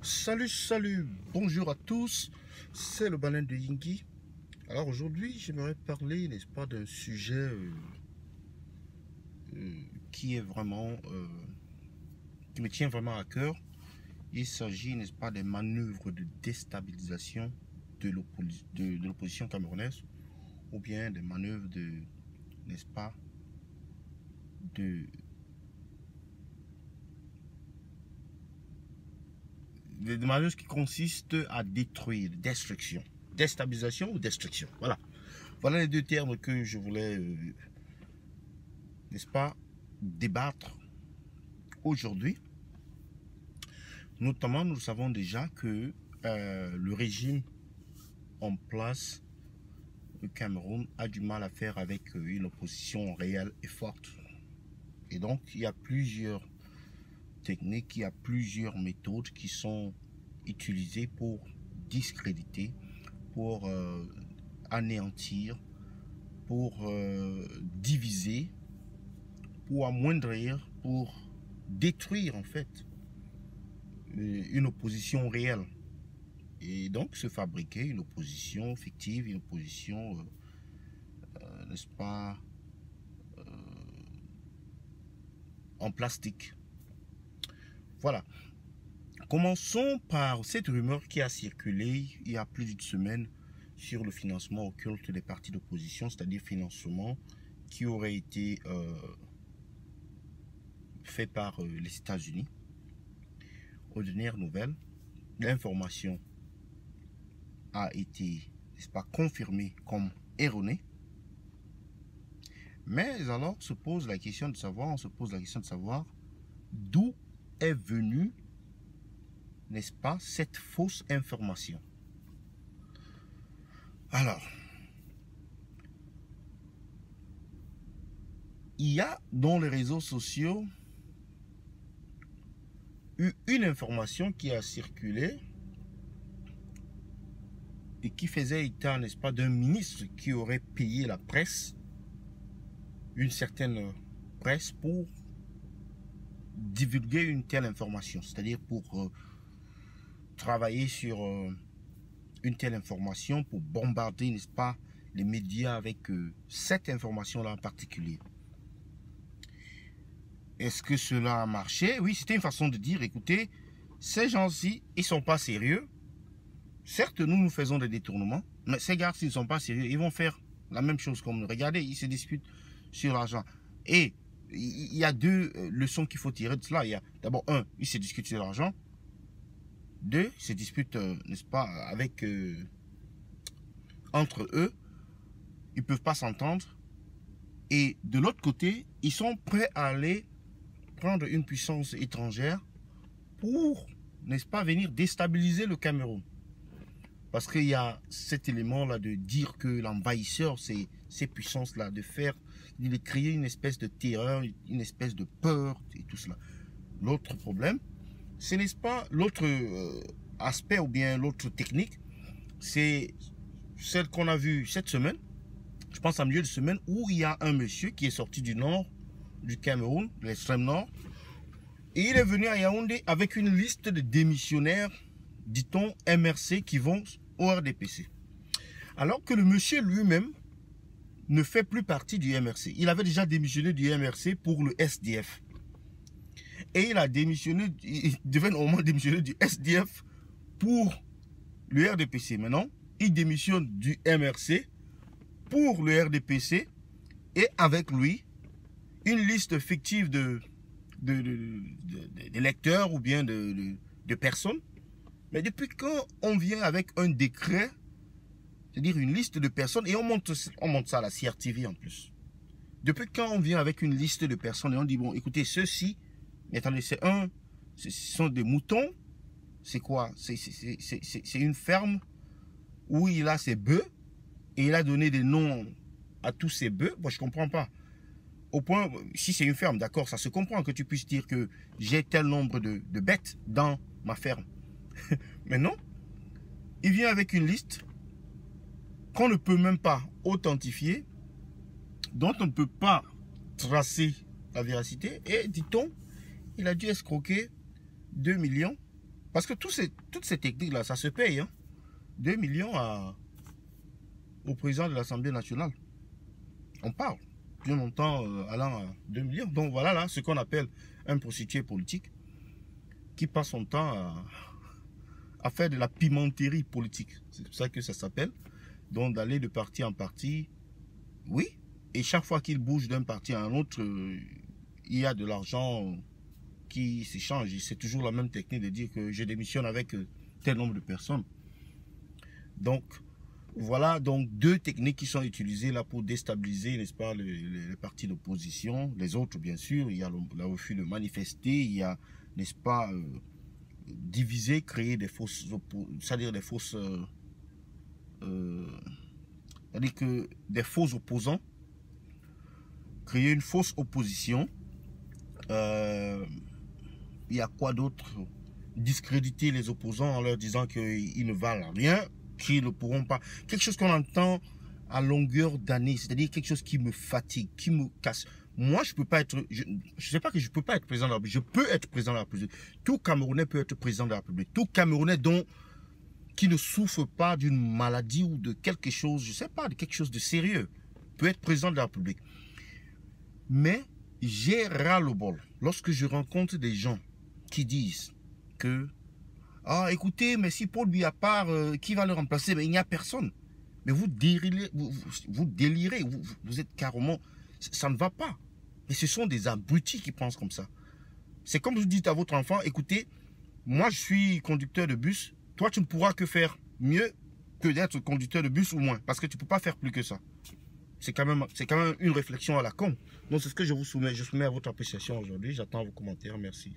Salut, bonjour à tous, c'est le baleine de Yingi. Alors aujourd'hui, j'aimerais parler, n'est-ce pas, d'un sujet qui est vraiment, qui me tient vraiment à cœur. Il s'agit, n'est-ce pas, des manœuvres de déstabilisation de l'opposition camerounaise, ou bien des manœuvres de, n'est-ce pas, des manœuvres qui consistent à détruire, destruction, déstabilisation ou destruction. Voilà les deux termes que je voulais, n'est-ce pas, débattre aujourd'hui. Notamment, nous savons déjà que le régime en place, le Cameroun, a du mal à faire avec une opposition réelle et forte. Et donc, il y a plusieurs techniques, il y a plusieurs méthodes qui sont utilisées pour discréditer, pour anéantir, pour diviser, pour amoindrir, pour détruire en fait une opposition réelle. Et donc se fabriquer une opposition fictive, une opposition, n'est-ce pas, en plastique. Voilà. Commençons par cette rumeur qui a circulé il y a plus d'une semaine sur le financement occulte des partis d'opposition, c'est-à-dire financement qui aurait été fait par les États-Unis. Aux dernières nouvelles, l'information a été, n'est-ce pas, confirmée comme erronée. Mais alors on se pose la question de savoir d'où est venue, n'est-ce pas, cette fausse information. Alors, il y a dans les réseaux sociaux eu une information qui a circulé et qui faisait état, n'est-ce pas, d'un ministre qui aurait payé la presse, une certaine presse, pour divulguer une telle information, c'est-à-dire pour travailler sur une telle information, pour bombarder, n'est-ce pas, les médias avec cette information-là en particulier. Est-ce que cela a marché? Oui, c'était une façon de dire, écoutez, ces gens-ci, ils ne sont pas sérieux. Certes, nous faisons des détournements, mais ces gars, s'ils ne sont pas sérieux, ils vont faire la même chose comme nous. Regardez, ils se disputent sur l'argent. Et il y a deux leçons qu'il faut tirer de cela. Il y a d'abord, un, ils se discutent sur l'argent. Deux, ils se disputent, n'est-ce pas, avec entre eux. Ils ne peuvent pas s'entendre. Et de l'autre côté, ils sont prêts à aller prendre une puissance étrangère pour, n'est-ce pas, venir déstabiliser le Cameroun. Parce qu'il y a cet élément-là de dire que l'envahisseur, c'est ces puissances-là, de créer une espèce de terreur, une espèce de peur et tout cela. L'autre problème, ce n'est pas l'autre aspect ou bien l'autre technique, c'est celle qu'on a vue cette semaine, je pense en milieu de semaine, où il y a un monsieur qui est sorti du nord du Cameroun, de l'extrême nord, et il est venu à Yaoundé avec une liste de démissionnaires, dit-on, MRC, qui vont au RDPC. Alors que le monsieur lui-même ne fait plus partie du MRC. Il avait déjà démissionné du MRC pour le SDF. Et il a démissionné, il devait normalement démissionner du SDF pour le RDPC. Maintenant, il démissionne du MRC pour le RDPC et avec lui, une liste fictive d'électeurs ou bien de personnes. Mais depuis quand on vient avec un décret, c'est-à-dire une liste de personnes, et on monte ça à la CRTV en plus. Depuis quand on vient avec une liste de personnes et on dit, bon, écoutez, ceux-ci, mais attendez, ce sont des moutons, c'est quoi? C'est une ferme où il a ses bœufs, et il a donné des noms à tous ces bœufs. Moi, je ne comprends pas. Au point, si c'est une ferme, d'accord, ça se comprend que tu puisses dire que j'ai tel nombre de bêtes dans ma ferme. Mais non, il vient avec une liste qu'on ne peut même pas authentifier, dont on ne peut pas tracer la véracité. Et dit-on, il a dû escroquer 2 millions Parce que toutes ces techniques-là, ça se paye. Hein. 2 millions au président de l'Assemblée nationale. On parle. Plus longtemps allant à 2 millions. Donc voilà là, ce qu'on appelle un prostitué politique qui passe son temps à faire de la pimenterie politique. C'est pour ça que ça s'appelle. Donc d'aller de parti en parti, oui. Et chaque fois qu'il bouge d'un parti à un autre, il y a de l'argent qui s'échange. C'est toujours la même technique de dire que je démissionne avec tel nombre de personnes. Donc, voilà donc deux techniques qui sont utilisées là pour déstabiliser, n'est-ce pas, les partis d'opposition. Les autres, bien sûr, il y a le refus de manifester, il y a, n'est-ce pas, diviser, créer des fausses, c'est-à-dire des fausses, c'est-à-dire que des faux opposants, créer une fausse opposition. Il y a quoi d'autre? Discréditer les opposants en leur disant qu'ils ne valent rien, qu'ils ne pourront pas. Quelque chose qu'on entend à longueur d'année, c'est-à-dire quelque chose qui me fatigue, qui me casse. Moi, je peux pas être, je sais pas que je peux pas être président de la République. Je peux être président de la République. Tout Camerounais peut être président de la République. Tout Camerounais qui ne souffre pas d'une maladie ou de quelque chose, je sais pas, de quelque chose de sérieux, peut être président de la République. Mais j'ai ras-le-bol lorsque je rencontre des gens qui disent que ah écoutez, mais si Paul Biya part, qui va le remplacer? Mais il n'y a personne. Mais vous délirez, vous êtes carrément, ça ne va pas. Et ce sont des abrutis qui pensent comme ça. C'est comme vous dites à votre enfant, écoutez, moi je suis conducteur de bus, toi tu ne pourras que faire mieux que d'être conducteur de bus ou moins, parce que tu ne peux pas faire plus que ça. C'est quand même une réflexion à la con. Donc c'est ce que je vous soumets. Je soumets à votre appréciation aujourd'hui. J'attends vos commentaires. Merci.